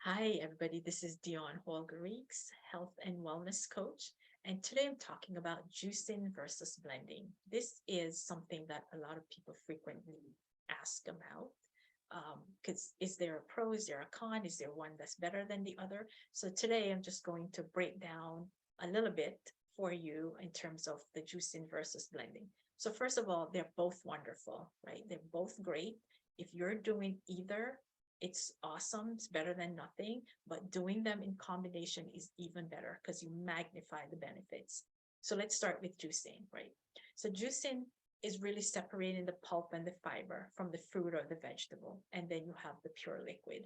Hi, everybody. This is Dion Holgerix, health and wellness coach. And today I'm talking about juicing versus blending. This is something that a lot of people frequently ask about. Because is there a pro, is there a con, is there one that's better than the other? So today I'm just going to break down a little bit for you in terms of the juicing versus blending. So, first of all, they're both wonderful, right? They're both great. If you're doing either, it's awesome. It's better than nothing, but doing them in combination is even better because you magnify the benefits. So let's start with juicing, right? So juicing is really separating the pulp and the fiber from the fruit or the vegetable, and then you have the pure liquid.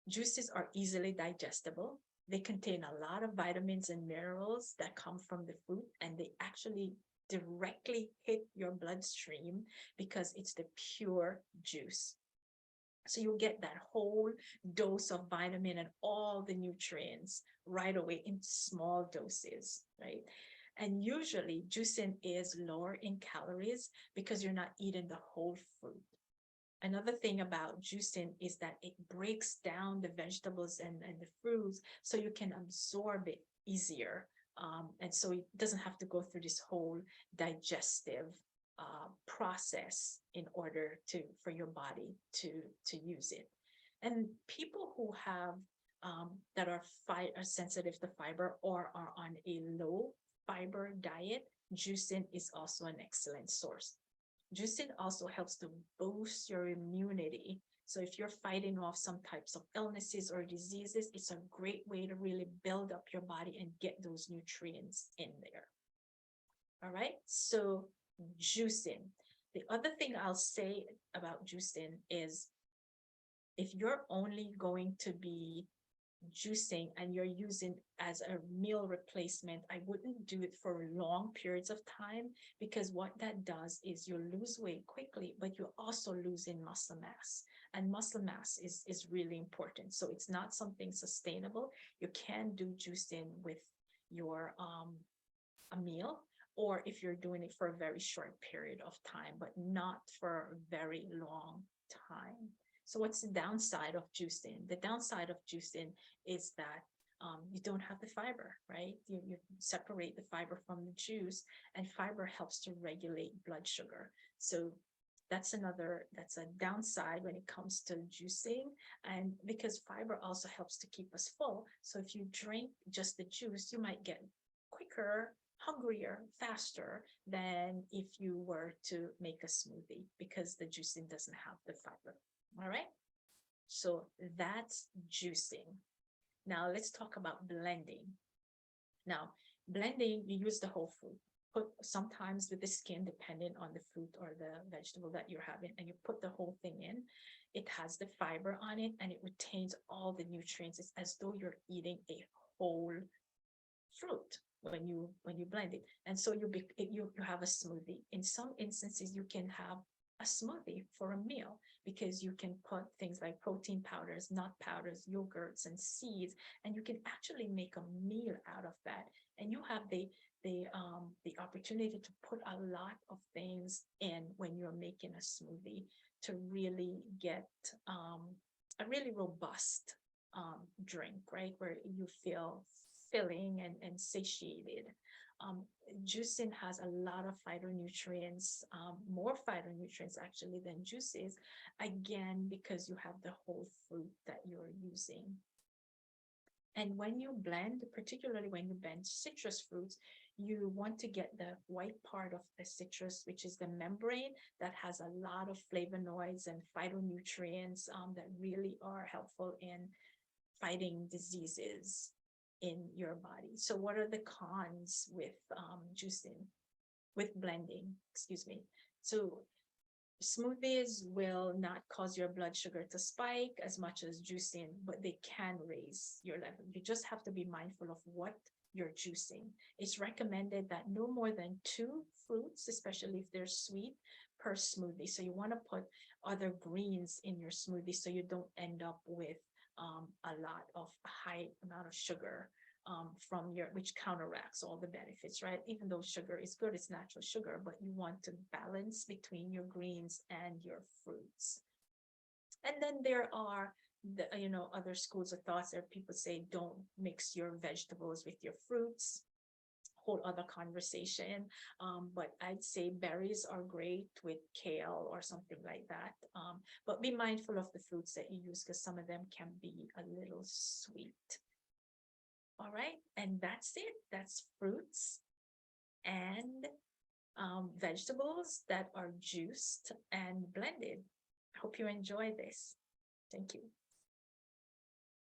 Juices are easily digestible. They contain a lot of vitamins and minerals that come from the fruit, and they actually directly hit your bloodstream because it's the pure juice. So you'll get that whole dose of vitamin and all the nutrients right away in small doses, right? And usually juicing is lower in calories because you're not eating the whole fruit. Another thing about juicing is that it breaks down the vegetables and the fruits so you can absorb it easier. And so it doesn't have to go through this whole digestive process in order to for your body to use it. And people who have that are sensitive to fiber or are on a low fiber diet, juicing is also an excellent source. Juicing also helps to boost your immunity. So if you're fighting off some types of illnesses or diseases, it's a great way to really build up your body and get those nutrients in there. All right. So juicing. The other thing I'll say about juicing is if you're only going to be juicing and you're using as a meal replacement, I wouldn't do it for long periods of time because what that does is you lose weight quickly, but you're also losing muscle mass. And muscle mass is really important. So it's not something sustainable. You can do juicing with your a meal, or if you're doing it for a very short period of time, but not for a very long time. So, what's the downside of juicing? The downside of juicing is that you don't have the fiber, right? You separate the fiber from the juice, and fiber helps to regulate blood sugar. So, that's a downside when it comes to juicing, and because fiber also helps to keep us full. So if you drink just the juice, you might get quicker, hungrier, faster than if you were to make a smoothie because the juicing doesn't have the fiber. All right. So that's juicing. Now let's talk about blending. Now, blending, you use the whole fruit. Put sometimes with the skin, depending on the fruit or the vegetable that you're having, and you put the whole thing in. It has the fiber on it and it retains all the nutrients. It's as though you're eating a whole fruit when you blend it, and so you have a smoothie. In some instances you can have a smoothie for a meal because you can put things like protein powders, nut powders, yogurts, and seeds, and you can actually make a meal out of that. And you have the opportunity to put a lot of things in when you're making a smoothie to really get a really robust drink, right? Where you feel filling and satiated. Um, Juicing has a lot of phytonutrients, more phytonutrients actually than juices, again, because you have the whole fruit that you're using. And when you blend, particularly when you blend citrus fruits, you want to get the white part of the citrus, which is the membrane that has a lot of flavonoids and phytonutrients that really are helpful in fighting diseases in your body. So, what are the cons with juicing, with blending? Excuse me. So, smoothies will not cause your blood sugar to spike as much as juicing, but they can raise your level. You just have to be mindful of what you're juicing. It's recommended that no more than two fruits, especially if they're sweet, per smoothie. So you want to put other greens in your smoothie so you don't end up with a lot of high amount of sugar from your, which counteracts all the benefits, right? Even though sugar is good, it's natural sugar, but you want to balance between your greens and your fruits. And then there are other schools of thoughts, there people say don't mix your vegetables with your fruits, whole other conversation. But I'd say berries are great with kale or something like that. But be mindful of the fruits that you use because some of them can be a little sweet. All right, and that's it. That's fruits and vegetables that are juiced and blended. I hope you enjoy this. Thank you.